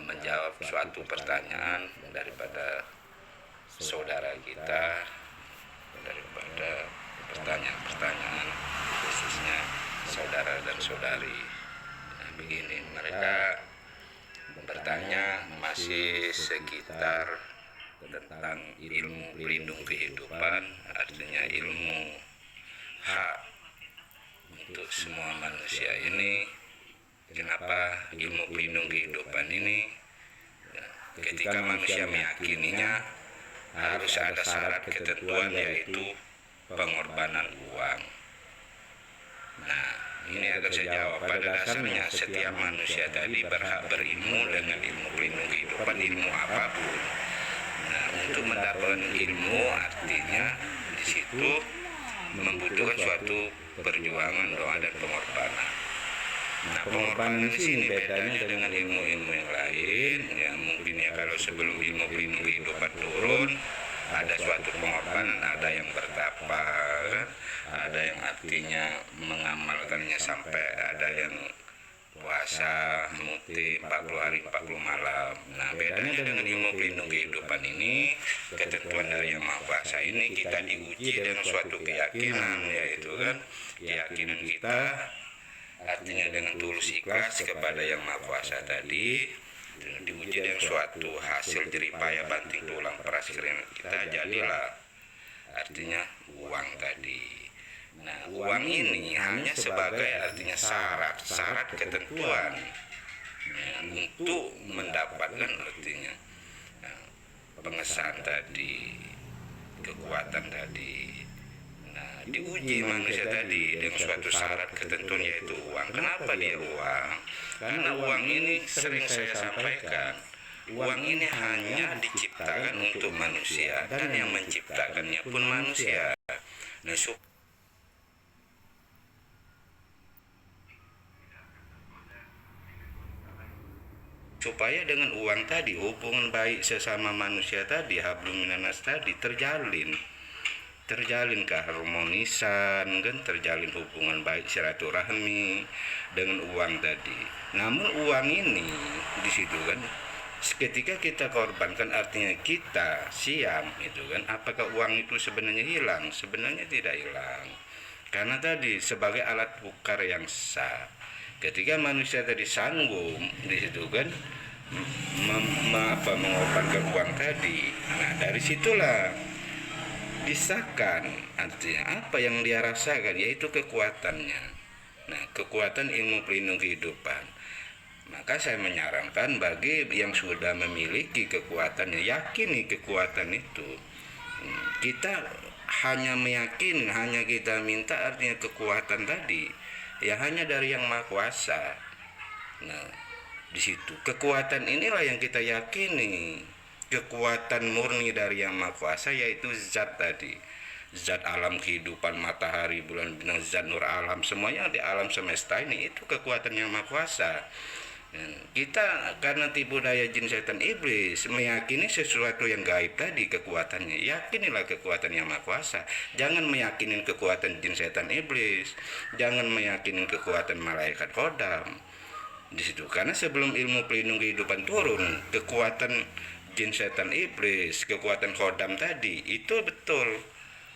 menjawab suatu pertanyaan daripada saudara kita, daripada pertanyaan-pertanyaan khususnya saudara dan saudari. Nah, begini, mereka bertanya masih sekitar tentang ilmu pelindung kehidupan, artinya ilmu hak untuk semua manusia ini. Kenapa ilmu pelindung kehidupan ini ketika manusia meyakininya harus ada syarat ketentuan, yaitu pengorbanan uang. Nah, ini akan saya jawab. Pada dasarnya setiap manusia tadi berhak berilmu dengan ilmu pelindung kehidupan, ilmu apapun. Nah, untuk mendapatkan ilmu artinya di situ membutuhkan suatu perjuangan, doa dan pengorbanan. Nah, pengorbanan di sini bedanya dengan ilmu-ilmu yang lain. Ya, mungkin ya kalau sebelum ilmu pelindung kehidupan turun, ada suatu pengorbanan, ada yang bertapa, ada yang artinya mengamalkannya sampai ada yang puasa mukti 40 hari 40 malam. Nah, bedanya dengan ilmu pelindung kehidupan ini, ketentuan dari Yang Maha Kuasa ini kita diuji dengan suatu keyakinan, yaitu kan keyakinan kita artinya dengan tulus ikhlas kepada Yang Maha Kuasa tadi, diuji dengan suatu hasil jeripaya banting tulang peras keringat kita, jadilah artinya uang tadi. Nah, uang ini hanya sebagai artinya syarat ketentuan ya, untuk mendapatkan artinya pengesahan tadi, kekuatan tadi. Nah, diuji manusia tadi dengan suatu syarat ketentuan, yaitu uang. Kenapa dia uang? Karena uang ini sering saya sampaikan, uang ini hanya diciptakan untuk manusia dan yang menciptakannya pun manusia. Nah, supaya dengan uang tadi hubungan baik sesama manusia tadi, hablum minanas tadi terjalin keharmonisan, kan, terjalin hubungan baik silaturahmi dengan uang tadi. Namun uang ini di situ kan ketika kita korbankan artinya kita siam itu kan, apakah uang itu sebenarnya hilang? Sebenarnya tidak hilang, karena tadi sebagai alat tukar yang sah. Ketika manusia tadi sanggup di situ kan mengorbankan uang tadi, nah dari situlah disahkan artinya apa yang dia rasakan, yaitu kekuatannya. Nah, kekuatan ilmu pelindung kehidupan. Maka saya menyarankan bagi yang sudah memiliki kekuatannya, yakini kekuatan itu. Kita hanya meyakini, hanya kita minta artinya kekuatan tadi ya hanya dari Yang Maha Kuasa. Nah, di situ kekuatan inilah yang kita yakini, kekuatan murni dari Yang Maha Kuasa, yaitu zat tadi, zat alam kehidupan, matahari, bulan, bintang, zat nur alam, semuanya di alam semesta ini, itu kekuatan Yang Maha Kuasa. Kita karena tipu daya jin setan iblis meyakini sesuatu yang gaib tadi kekuatannya, yakinilah kekuatan Yang Maha Kuasa. Jangan meyakini kekuatan jin setan iblis, jangan meyakini kekuatan malaikat kodam di situ, karena sebelum ilmu pelindung kehidupan turun, kekuatan jin setan iblis, kekuatan kodam tadi itu betul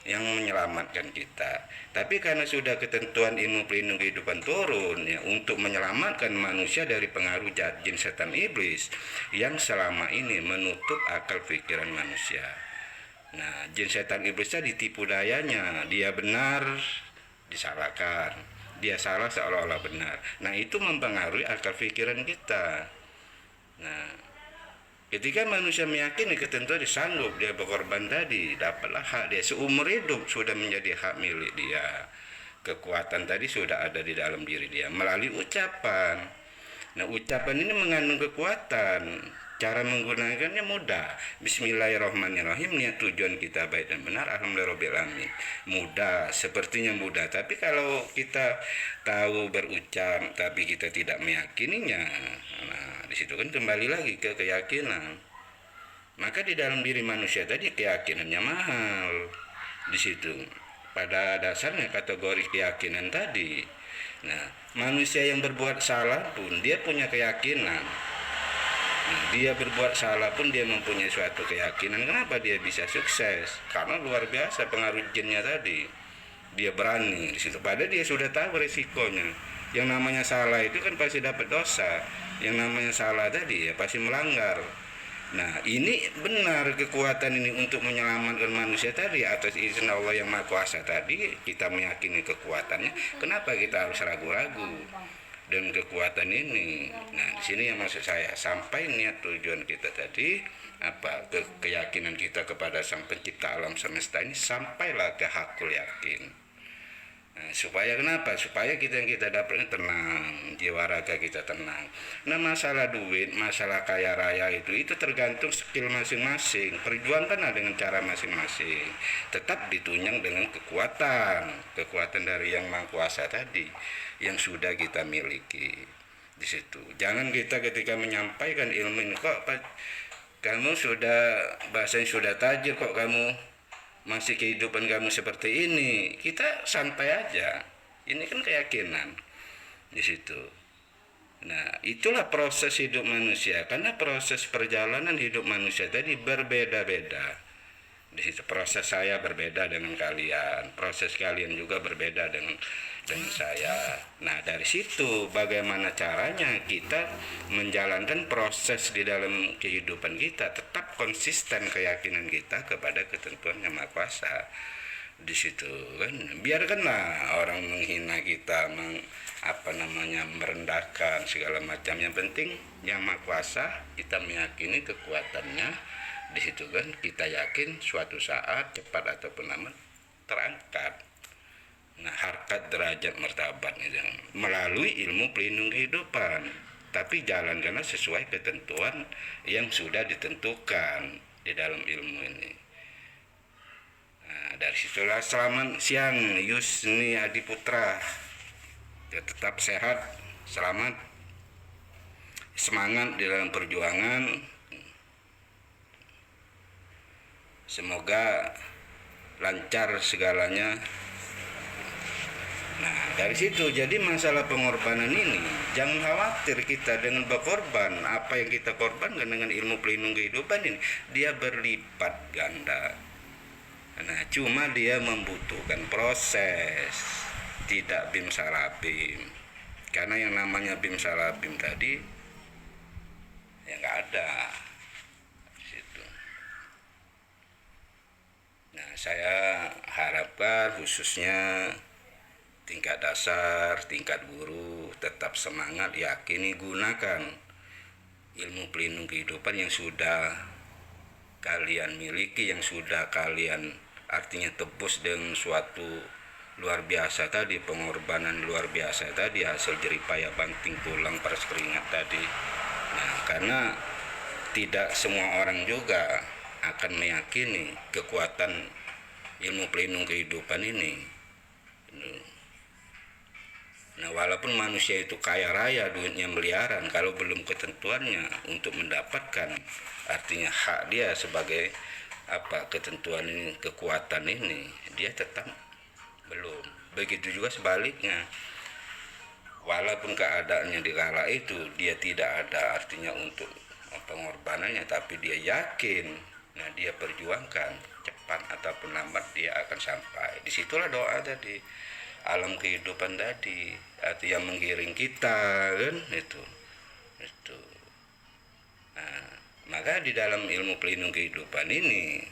yang menyelamatkan kita. Tapi karena sudah ketentuan ilmu pelindung kehidupan turun ya, untuk menyelamatkan manusia dari pengaruh jahat jin setan iblis yang selama ini menutup akal pikiran manusia. Nah, jin setan iblis tadi tipu dayanya, dia benar disalahkan, dia salah seolah-olah benar. Nah, itu mempengaruhi akal pikiran kita. Nah, ketika manusia meyakini ketentuan, disanggup dia berkorban tadi, dapatlah hak dia seumur hidup, sudah menjadi hak milik dia. Kekuatan tadi sudah ada di dalam diri dia melalui ucapan. Nah, ucapan ini mengandung kekuatan. Cara menggunakannya mudah. Bismillahirrahmanirrahim, niat tujuan kita baik dan benar, alhamdulillahirobbilalamin. Mudah, sepertinya mudah. Tapi kalau kita tahu berucap tapi kita tidak meyakininya, nah di situ kan kembali lagi ke keyakinan. Maka di dalam diri manusia tadi keyakinannya mahal. Di situ pada dasarnya kategori keyakinan tadi. Nah, manusia yang berbuat salah pun dia punya keyakinan. Dia berbuat salah pun dia mempunyai suatu keyakinan. Kenapa dia bisa sukses? Karena luar biasa pengaruh jinnya tadi. Dia berani di situ. Padahal dia sudah tahu resikonya. Yang namanya salah itu kan pasti dapat dosa. Yang namanya salah tadi ya pasti melanggar. Nah, ini benar kekuatan ini untuk menyelamatkan manusia tadi atas izin Allah yang Maha Kuasa tadi, kita meyakini kekuatannya. Kenapa kita harus ragu-ragu dengan kekuatan ini? Nah, di sini yang maksud saya, sampai niat tujuan kita tadi, apa keyakinan kita kepada Sang Pencipta alam semesta ini, sampailah ke hakul yakin. Nah, supaya kenapa? Supaya kita yang kita dapatnya tenang, jiwa raga kita tenang. Nah, masalah duit, masalah kaya raya itu tergantung skill masing-masing. Perjuangkanlah dengan cara masing-masing. Tetap ditunjang dengan kekuatan dari Yang Maha Kuasa tadi yang sudah kita miliki di situ. Jangan kita ketika menyampaikan ilmu ini, kok kamu sudah bahasanya sudah tajir, kok kamu masih kehidupan kamu seperti ini. Kita santai aja, ini kan keyakinan di situ. Nah, itulah proses hidup manusia, karena proses perjalanan hidup manusia tadi berbeda-beda. Di situ proses saya berbeda dengan kalian, proses kalian juga berbeda dengan saya. Nah, dari situ bagaimana caranya kita menjalankan proses di dalam kehidupan kita, tetap konsisten keyakinan kita kepada ketentuan Yang Maha Kuasa. Di situ kan biarkanlah orang menghina kita, merendahkan segala macam. Yang penting Yang Maha Kuasa kita meyakini kekuatannya. Di situ kan kita yakin suatu saat cepat ataupun lambat terangkat. Nah, harkat derajat martabat itu melalui ilmu pelindung kehidupan. Tapi jalankanlah sesuai ketentuan yang sudah ditentukan di dalam ilmu ini. Nah, dari situlah selamat siang Yusni Adiputra. Ya, tetap sehat, selamat, semangat di dalam perjuangan. Semoga lancar segalanya. Nah, dari situ jadi masalah pengorbanan ini, jangan khawatir kita dengan berkorban. Apa yang kita korbankan dengan ilmu pelindung kehidupan ini, dia berlipat ganda. Nah, cuma dia membutuhkan proses, tidak bim sarabim. Karena yang namanya bim sarabim tadi ya nggak ada. Nah, saya harapkan khususnya tingkat dasar, tingkat guru tetap semangat, yakini, gunakan ilmu pelindung kehidupan yang sudah kalian miliki, yang sudah kalian artinya tebus dengan suatu luar biasa tadi, pengorbanan luar biasa tadi, hasil jeripaya banting tulang peras keringat tadi. Nah, karena tidak semua orang juga akan meyakini kekuatan ilmu pelindung kehidupan ini. Nah, walaupun manusia itu kaya raya, duitnya miliaran, kalau belum ketentuannya untuk mendapatkan artinya hak dia sebagai ketentuan ini, kekuatan ini, dia tetap belum. Begitu juga sebaliknya, walaupun keadaannya di kala itu dia tidak ada artinya untuk pengorbanannya, tapi dia yakin. Nah, dia perjuangkan, cepat ataupun lambat dia akan sampai. Disitulah doa tadi, alam kehidupan tadi, arti yang menggiring kita kan itu. Nah, maka di dalam ilmu pelindung kehidupan ini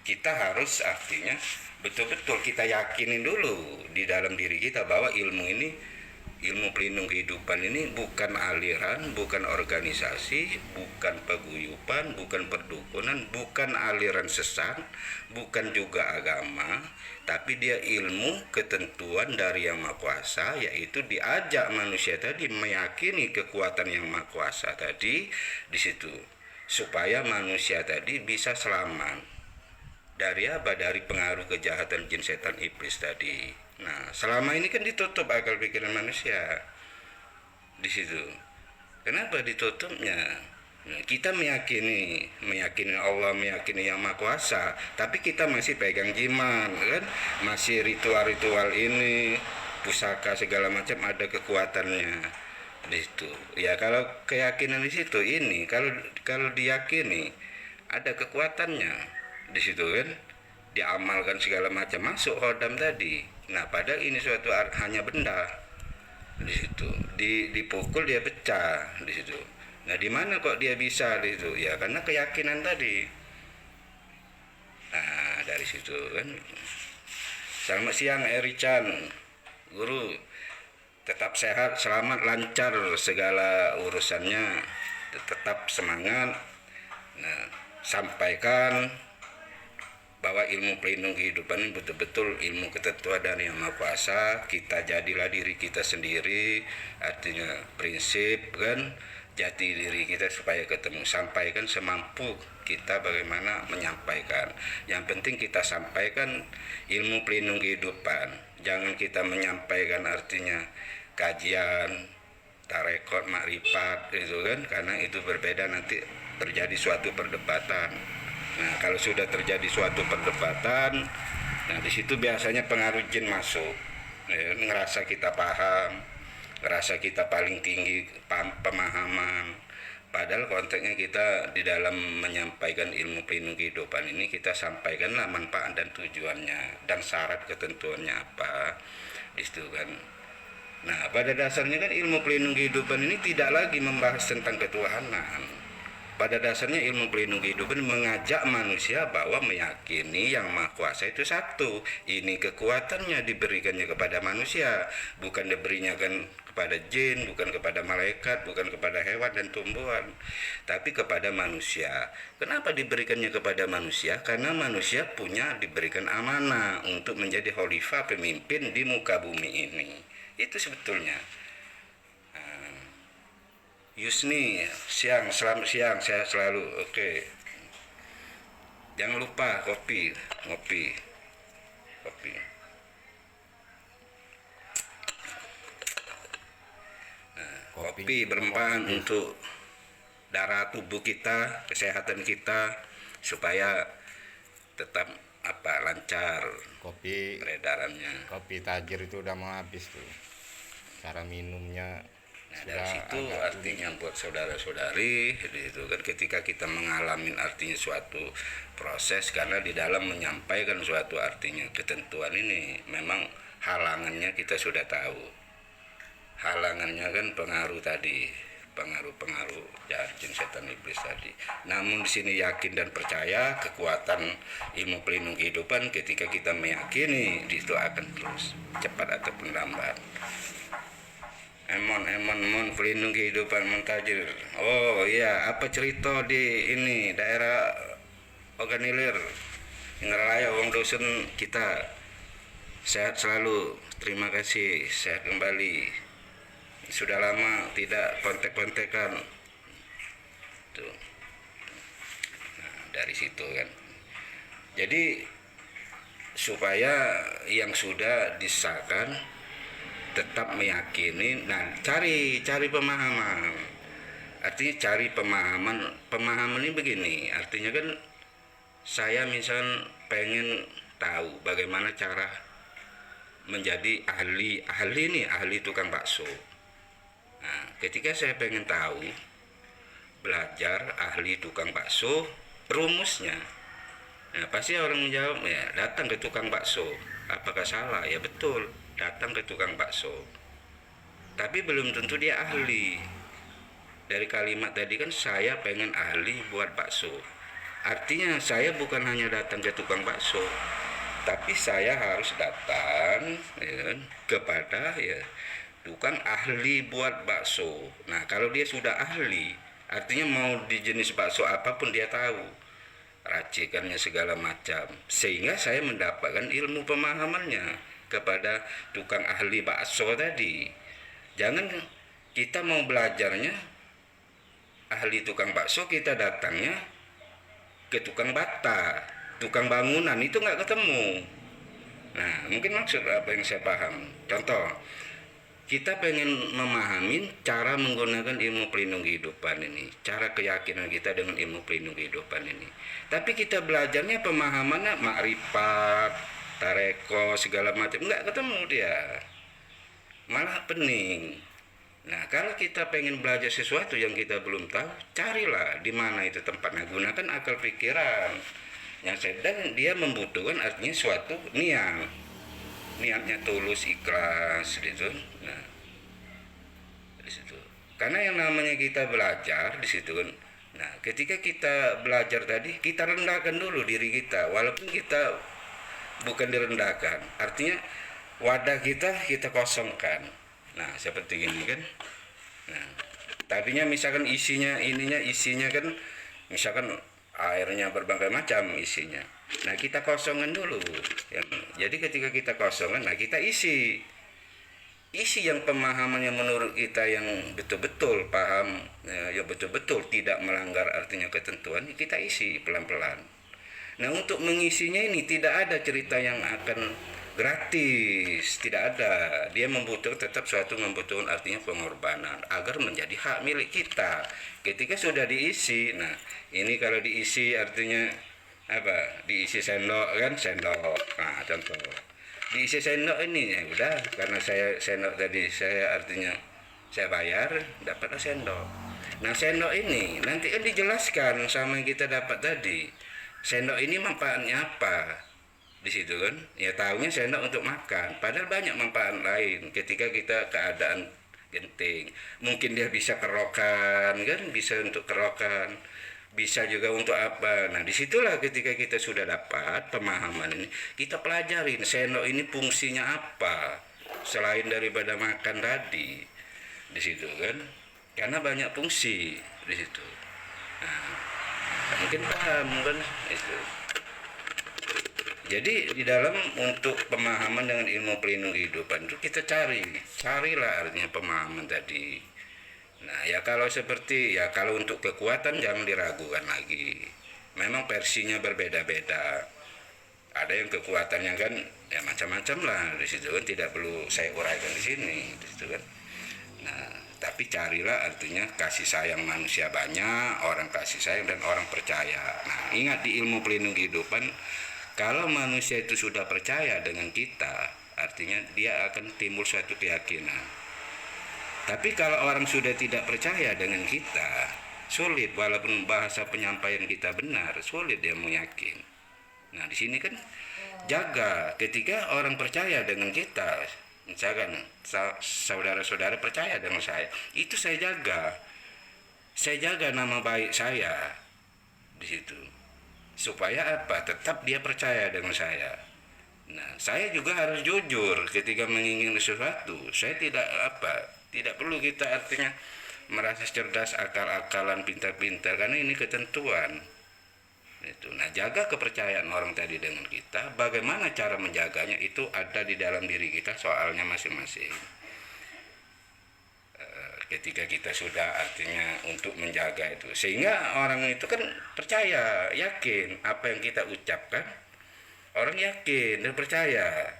kita harus artinya betul-betul kita yakinin dulu di dalam diri kita bahwa ilmu pelindung kehidupan ini bukan aliran, bukan organisasi, bukan paguyuban, bukan perdukunan, bukan aliran sesat, bukan juga agama, tapi dia ilmu ketentuan dari Yang Maha Kuasa, yaitu diajak manusia tadi meyakini kekuatan Yang Maha Kuasa tadi di situ, supaya manusia tadi bisa selamat dari dari pengaruh kejahatan jin setan iblis tadi. Nah, selama ini kan ditutup akal pikiran manusia di situ. Kenapa ditutupnya? Nah, kita meyakini Allah, meyakini Yang Maha Kuasa, tapi kita masih pegang jimat kan, masih ritual-ritual ini, pusaka segala macam ada kekuatannya. di situ. Ya kalau keyakinan di situ ini, kalau kalau diyakini ada kekuatannya di situ kan, diamalkan segala macam masuk hodam tadi. Nah padahal ini suatu hanya benda di situ, dipukul dia pecah di situ. Nah di mana kok dia bisa di situ? Ya karena keyakinan tadi. Nah dari situ kan. Selamat siang Erichan, guru. Tetap sehat, selamat, lancar segala urusannya, tetap semangat. Nah, sampaikan bahwa ilmu pelindung kehidupan ini betul-betul ilmu ketentuan dari Yang Maha Kuasa. Kita jadilah diri kita sendiri, artinya prinsip kan, jati diri kita supaya ketemu. Sampaikan semampu kita bagaimana menyampaikan. Yang penting kita sampaikan ilmu pelindung kehidupan. Jangan kita menyampaikan artinya kajian, tarekot, makrifat gitu kan, karena itu berbeda, nanti terjadi suatu perdebatan. Nah, kalau sudah terjadi suatu perdebatan, nah di situ biasanya pengaruh jin masuk. Ya, ngerasa kita paham, ngerasa kita paling tinggi pemahaman. Padahal konteksnya kita di dalam menyampaikan ilmu pelindung kehidupan ini, kita sampaikanlah manfaat dan tujuannya dan syarat ketentuannya apa di situ kan. Nah pada dasarnya kan ilmu pelindung kehidupan ini tidak lagi membahas tentang ketuhanan. Pada dasarnya ilmu pelindung kehidupan mengajak manusia bahwa meyakini Yang Maha Kuasa itu satu. Ini kekuatannya diberikannya kepada manusia, bukan diberinya kan kepada jin, bukan kepada malaikat, bukan kepada hewan dan tumbuhan, tapi kepada manusia. Kenapa diberikannya kepada manusia? Karena manusia diberikan amanah untuk menjadi khalifah, pemimpin di muka bumi ini. Itu sebetulnya. Yusni, selamat siang, sehat selalu. Oke. Jangan lupa ngopi. Nah, kopi bermanfaat untuk darah tubuh kita, kesehatan kita, supaya tetap lancar Kopi peredarannya. kopi tajir itu udah mau habis tuh. Cara minumnya Nah, dari situ artinya buat saudara-saudari itu kan, ketika kita mengalami artinya suatu proses, karena di dalam menyampaikan suatu artinya ketentuan ini memang halangannya kita sudah tahu. Halangannya kan pengaruh tadi, pengaruh jahat jin setan iblis tadi. Namun di sini yakin dan percaya kekuatan ilmu pelindung kehidupan, ketika kita meyakini itu akan terus cepat ataupun lambat. Emon pelindung kehidupan muntajir. Oh iya, apa cerita di ini daerah Oganilir, Indralaya, wong dosen kita sehat selalu, terima kasih, sehat kembali. Sudah lama tidak kontek-kontekan tuh. Nah, dari situ kan, jadi supaya yang sudah disahkan tetap meyakini. Nah cari pemahaman, artinya cari pemahaman ini begini, artinya kan saya misal pengen tahu bagaimana cara menjadi ahli tukang bakso. Nah ketika saya pengen tahu, belajar ahli tukang bakso, rumusnya, nah pasti orang menjawab, ya datang ke tukang bakso. Apakah salah? Ya betul, datang ke tukang bakso, tapi belum tentu dia ahli. Dari kalimat tadi kan, saya pengen ahli buat bakso, artinya saya bukan hanya datang ke tukang bakso, tapi saya harus datang ya, kepada tukang ahli buat bakso. Nah kalau dia sudah ahli, artinya mau di jenis bakso apapun dia tahu racikannya segala macam, sehingga saya mendapatkan ilmu pemahamannya kepada tukang ahli bakso tadi. Jangan kita mau belajarnya ahli tukang bakso, kita datangnya ke tukang bata, tukang bangunan, itu nggak ketemu. Nah mungkin maksud apa yang saya paham. Contoh, kita pengen memahami cara menggunakan ilmu pelindung kehidupan ini, cara keyakinan kita dengan ilmu pelindung kehidupan ini, tapi kita belajarnya pemahamannya makrifat, tareko, segala macam, nggak ketemu dia, malah pening. Nah, kalau kita pengen belajar sesuatu yang kita belum tahu, carilah di mana itu tempatnya. Gunakan akal pikiran. Yang sedang dia membutuhkan artinya suatu niat. Niatnya tulus, ikhlas gitu. Nah, di situ. Karena yang namanya kita belajar di situ kan. Nah, ketika kita belajar tadi, kita rendahkan dulu diri kita. Walaupun kita bukan direndahkan. Artinya wadah kita kosongkan. Nah, seperti ini kan. Nah, tadinya misalkan isinya kan misalkan airnya berbagai macam isinya. Nah, kita kosongkan dulu. Jadi ketika kita kosongkan, nah kita isi yang pemahamannya menurut kita yang betul-betul paham, ya betul-betul tidak melanggar artinya ketentuan, kita isi pelan-pelan. Nah, untuk mengisinya ini tidak ada cerita yang akan gratis, tidak ada. Dia tetap membutuhkan artinya pengorbanan agar menjadi hak milik kita. Ketika sudah diisi, nah ini kalau diisi artinya apa? Diisi sendok kan, sendok. Nah, contoh. Diisi sendok ini ya udah, karena saya sendok tadi saya artinya saya bayar, dapatlah sendok. Nah, sendok ini nanti kan dijelaskan sama yang kita dapat tadi. Sendok ini manfaatnya apa? Di situ kan, ya tahunya sendok untuk makan. Padahal banyak manfaat lain ketika kita keadaan genting. Mungkin dia bisa kerokan kan, bisa untuk kerokan. Bisa juga untuk apa. Nah, disitulah ketika kita sudah dapat pemahaman ini, kita pelajarin sendok ini fungsinya apa selain daripada makan tadi. Di situ kan, karena banyak fungsi di situ. Nah, mungkin paham kan itu. Jadi di dalam untuk pemahaman dengan ilmu pelindung kehidupan itu kita carilah artinya pemahaman tadi. Nah, ya kalau untuk kekuatan jangan diragukan lagi. Memang versinya berbeda-beda. Ada yang kekuatannya kan ya macam-macam lah di situ kan, tidak perlu saya uraikan di sini di situ kan. Nah, tapi carilah artinya kasih sayang manusia banyak, orang kasih sayang dan orang percaya. Nah, ingat di ilmu pelindung kehidupan, kalau manusia itu sudah percaya dengan kita, artinya dia akan timbul suatu keyakinan. Tapi kalau orang sudah tidak percaya dengan kita, sulit walaupun bahasa penyampaian kita benar, sulit dia mau yakin. Nah, di sini kan jaga ketika orang percaya dengan kita, misalkan saudara-saudara percaya dengan saya, itu saya jaga. Saya jaga nama baik saya di situ. Supaya apa? Tetap dia percaya dengan saya. Nah, saya juga harus jujur ketika menginginkan sesuatu. Saya tidak perlu kita artinya merasa cerdas, akal-akalan, pintar-pintar, karena ini ketentuan. Itu. Nah, jaga kepercayaan orang tadi dengan kita. Bagaimana cara menjaganya itu ada di dalam diri kita, soalnya masing-masing. Ketika kita sudah artinya untuk menjaga itu, sehingga orang itu kan percaya, yakin apa yang kita ucapkan, orang yakin dan percaya.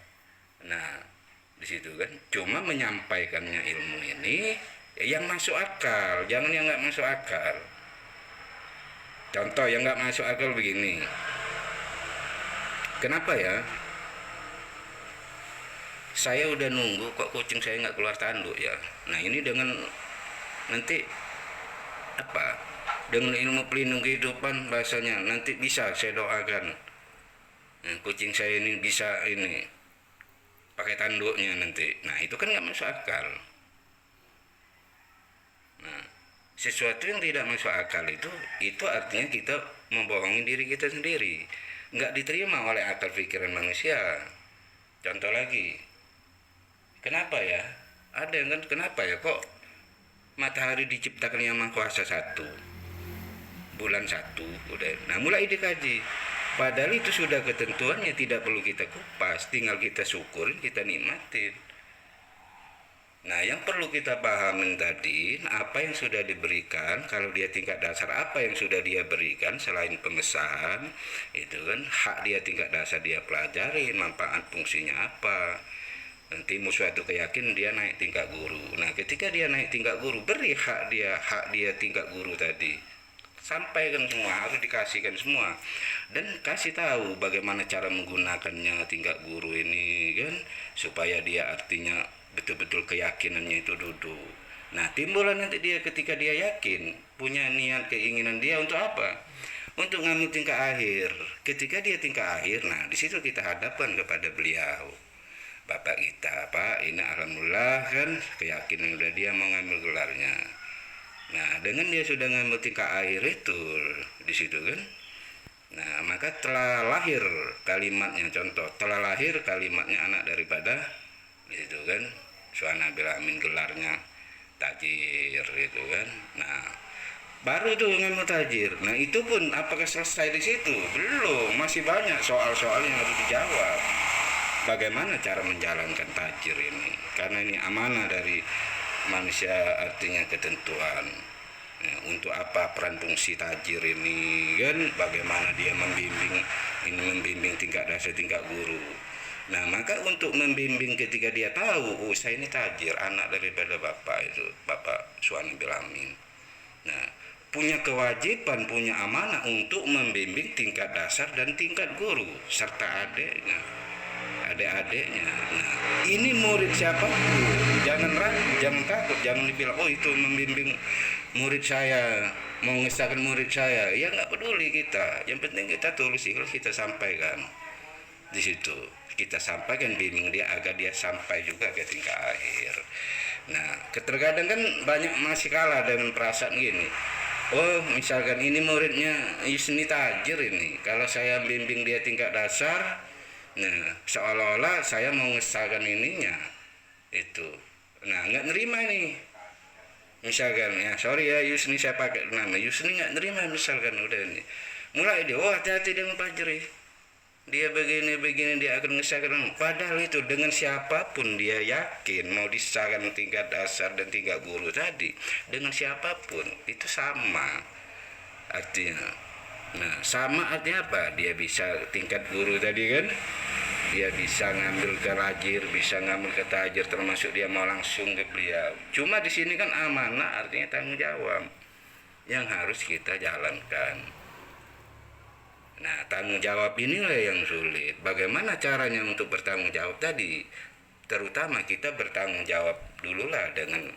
Nah, di situ kan cuma menyampaikannya ilmu ini yang masuk akal, jangan yang nggak masuk akal. Contoh yang nggak masuk akal begini, kenapa ya saya udah nunggu kok kucing saya nggak keluar tanduk ya. Nah, ini dengan nanti apa, dengan ilmu pelindung kehidupan bahasanya nanti bisa saya doakan, nah, kucing saya ini bisa ini pakai tanduknya nanti. Nah, itu kan nggak masuk akal. Nah, sesuatu yang tidak masuk akal itu artinya kita membohongi diri kita sendiri, nggak diterima oleh akal pikiran manusia. Contoh lagi, kenapa ya? Ada yang kan, kenapa ya kok matahari diciptakan yang Maha Kuasa satu, bulan satu, udah. Nah, mulai dikaji. Padahal itu sudah ketentuannya, tidak perlu kita kupas, tinggal kita syukurin, kita nikmatin. Nah, yang perlu kita pahamin tadi, apa yang sudah diberikan, kalau dia tingkat dasar, apa yang sudah dia berikan selain pengesahan, itu kan hak dia tingkat dasar, dia pelajarin manfaat fungsinya apa. Nanti suatu keyakinan dia naik tingkat guru. Nah, ketika dia naik tingkat guru, beri hak dia tingkat guru tadi. Sampaikan semua, harus dikasihkan semua. Dan kasih tahu bagaimana cara menggunakannya tingkat guru ini kan, supaya dia artinya betul-betul keyakinannya itu duduk. Nah, timbullah nanti dia ketika dia yakin, punya niat keinginan dia untuk apa? Untuk ngambil tingkat akhir. Ketika dia tingkat akhir, nah di situ kita hadapkan kepada beliau. Bapak kita, Pak, ini alhamdulillah kan keyakinan udah dia mau ngambil gelarnya. Nah, dengan dia sudah ngambil tingkat akhir itu di situ kan. Nah, maka telah lahir kalimatnya, contoh, telah lahir kalimatnya anak daripada di situ kan. Suana bil amin gelarnya tajir gitu kan. Nah, baru itu ngambil tajir. Nah, itu pun apakah selesai di situ? Belum, masih banyak soal-soal yang harus dijawab. Bagaimana cara menjalankan tajir ini? Karena ini amanah dari manusia, artinya ketentuan. Nah, untuk apa peran fungsi tajir ini kan? Bagaimana dia membimbing, ini membimbing tingkat dasar, tingkat guru. Nah, maka untuk membimbing ketika dia tahu, oh saya ini tajir, anak daripada bapak itu, bapak Suwana Bilamin. Nah, punya kewajiban, punya amanah untuk membimbing tingkat dasar dan tingkat guru serta adik-adiknya. Nah, ini murid siapa? Jangan ragu, jangan takut, jangan dibilang oh itu membimbing murid saya, mau ngesahkan murid saya. Ya nggak peduli kita. Yang penting kita tulus ikhlas, kita sampaikan di situ. Kita sampaikan bimbing dia agar dia sampai juga ke tingkat akhir. Nah, terkadang kan banyak masih kalah dengan perasaan gini. Oh, misalkan ini muridnya Yusni tajir ini. Kalau saya bimbing dia tingkat dasar, nah seolah-olah saya mau ngesahkan ininya itu. Nah, nggak nerima nih. Misalkan ya, sorry ya Yusni saya pakai nama Yusni nggak nerima misalkan udah ini. Mulai dia, oh hati-hati dengan Fajri. Dia begini dia akan ngesahkan. Padahal itu dengan siapapun dia yakin mau disahkan tingkat dasar dan tingkat guru tadi, dengan siapapun itu sama artinya. Nah, sama artinya apa? Dia bisa tingkat guru tadi kan, dia bisa ngambil ke rajir, bisa ngambil ke tajir, termasuk dia mau langsung ke beliau. Cuma di sini kan amanah, artinya tanggung jawab yang harus kita jalankan. Nah, tanggung jawab inilah yang sulit. Bagaimana caranya untuk bertanggung jawab tadi? Terutama kita bertanggung jawab dululah dengan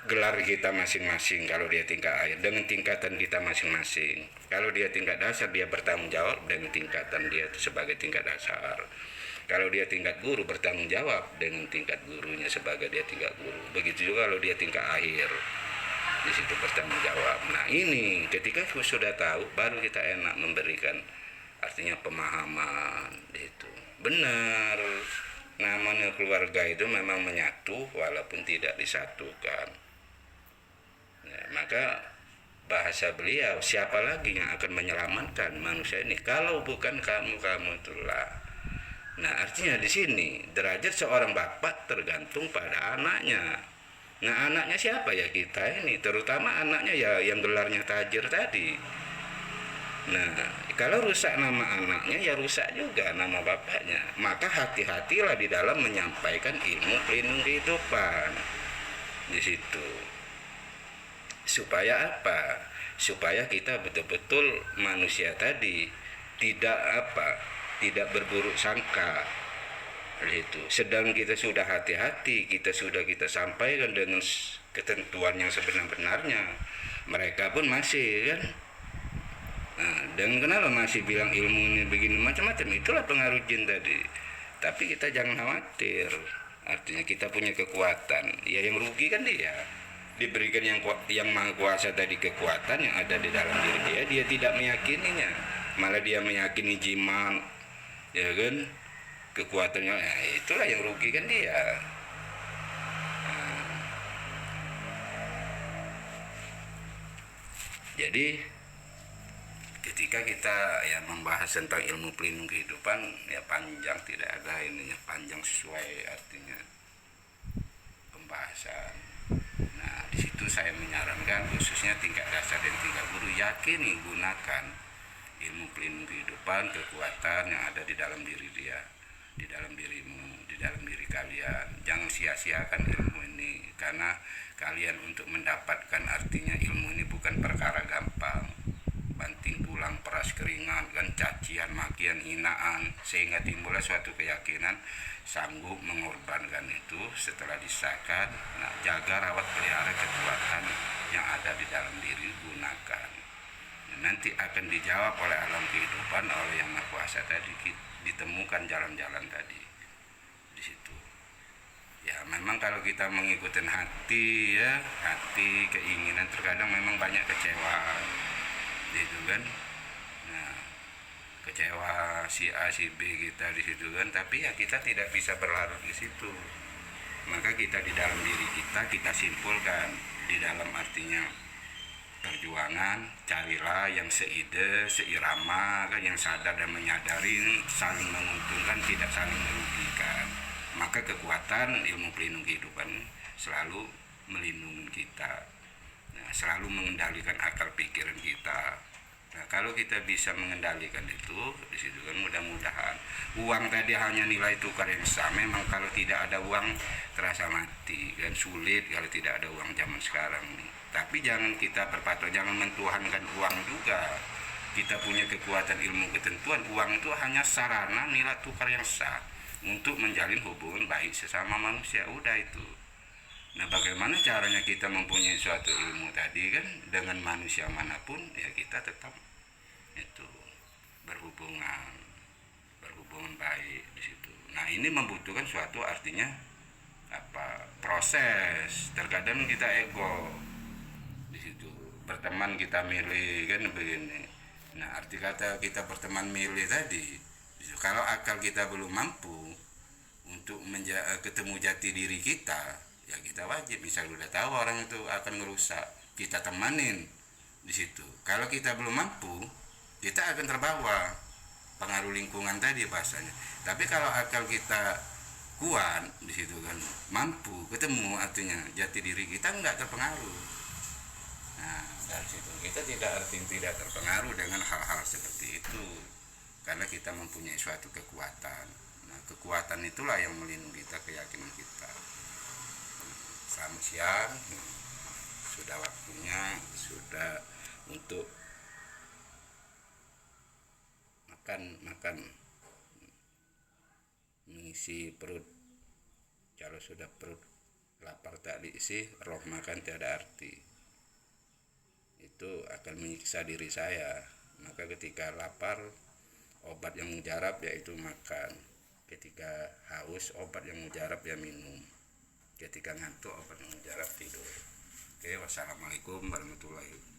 gelar kita masing-masing kalau dia tingkat akhir, dengan tingkatan kita masing-masing. Kalau dia tingkat dasar, dia bertanggung jawab dengan tingkatan dia sebagai tingkat dasar. Kalau dia tingkat guru, bertanggung jawab dengan tingkat gurunya sebagai dia tingkat guru. Begitu juga kalau dia tingkat akhir, di situ bertanggung jawab. Nah, ini ketika sudah tahu, baru kita enak memberikan artinya pemahaman itu. Benar, namanya keluarga itu memang menyatu walaupun tidak disatukan. Nah, maka bahasa beliau, siapa lagi yang akan menyelamatkan manusia ini kalau bukan kamu itulah. Nah, artinya di sini derajat seorang bapak tergantung pada anaknya. Nah, anaknya siapa ya kita ini, terutama anaknya ya yang gelarnya tajir tadi. Nah, kalau rusak nama anaknya ya rusak juga nama bapaknya. Maka hati-hatilah di dalam menyampaikan ilmu pelindung kehidupan di situ. Supaya apa? Supaya kita betul-betul manusia tadi tidak berburuk sangka itu. Sedang kita sudah hati-hati, kita sampaikan dengan ketentuan yang sebenar-benarnya, mereka pun masih kan. Nah, dan kenapa masih bilang ilmu ini begini macam-macam, itulah pengaruh jin tadi. Tapi kita jangan khawatir, artinya kita punya kekuatan. Ya yang rugi kan dia diberikan yang maha kuasa tadi kekuatan yang ada di dalam diri dia tidak meyakininya, malah dia meyakini jimat, ya kan, kekuatannya. Nah, itulah yang rugi kan dia. Nah, jadi ketika kita ya membahas tentang ilmu pelindung kehidupan ya panjang, tidak ada ininya, panjang sesuai artinya pembahasan. Nah, di situ saya menyarankan khususnya tingkat dasar dan tingkat guru, yakini gunakan ilmu pelindung kehidupan, kekuatan yang ada di dalam diri dia, di dalam dirimu, di dalam diri kalian. Jangan sia-siakan ilmu ini, karena kalian untuk mendapatkan artinya ilmu ini bukan perkara gampang. Banting tulang tulang, peras keringat, kan cacian, makian, hinaan, sehingga timbullah suatu keyakinan sanggup mengorbankan itu setelah disahkan. Nah, jaga rawat pelihara kekuatan yang ada di dalam diri, gunakan. Nah, nanti akan dijawab oleh alam kehidupan, oleh Yang Maha Kuasa tadi, ditemukan jalan-jalan tadi di situ. Ya memang kalau kita mengikuti hati, ya hati, keinginan, terkadang memang banyak kecewa gitu kan. Nah, kecewa si A si B kita di situ kan, tapi ya kita tidak bisa berlarut di situ. Maka kita di dalam diri kita simpulkan, di dalam artinya perjuangan, carilah yang seide, seirama kan, yang sadar dan menyadari, saling menguntungkan, tidak saling merugikan. Maka kekuatan ilmu pelindung kehidupan selalu melindungi kita. Nah, selalu mengendalikan akal pikiran kita. Nah, kalau kita bisa mengendalikan itu, di situ kan mudah-mudahan uang tadi hanya nilai tukar yang sah. Memang kalau tidak ada uang terasa mati dan sulit kalau tidak ada uang zaman sekarang nih. Tapi jangan kita berpatok, jangan mentuhankan uang juga. Kita punya kekuatan ilmu ketentuan, uang itu hanya sarana nilai tukar yang sah untuk menjalin hubungan baik sesama manusia, udah itu. Nah, bagaimana caranya kita mempunyai suatu ilmu tadi kan, dengan manusia manapun ya kita tetap itu berhubungan baik di situ. Nah, ini membutuhkan suatu artinya proses. Terkadang kita ego di situ, berteman kita milih kan begini. Nah, arti kata kita berteman milih tadi, kalau akal kita belum mampu untuk ketemu jati diri kita, ya kita wajib, misal udah tahu orang itu akan ngerusak, kita temanin di situ. Kalau kita belum mampu, kita akan terbawa pengaruh lingkungan tadi bahasanya. Tapi kalau akal kita kuat di situ kan, mampu ketemu artinya jati diri kita, nggak terpengaruh. Nah, dari situ kita tidak terpengaruh dengan hal-hal seperti itu, karena kita mempunyai suatu kekuatan. Nah, kekuatan itulah yang melindungi kita, keyakinan kita. Selamat siang, sudah waktunya, sudah untuk makan mengisi perut. Kalau sudah perut lapar tak diisi, roh makan tiada arti. Itu akan menyiksa diri saya. Maka ketika lapar, obat yang mujarab yaitu makan. Ketika haus, obat yang mujarab ya minum. Ketika ngantuk, obat yang mujarab tidur. Oke, wassalamualaikum warahmatullahi wabarakatuh.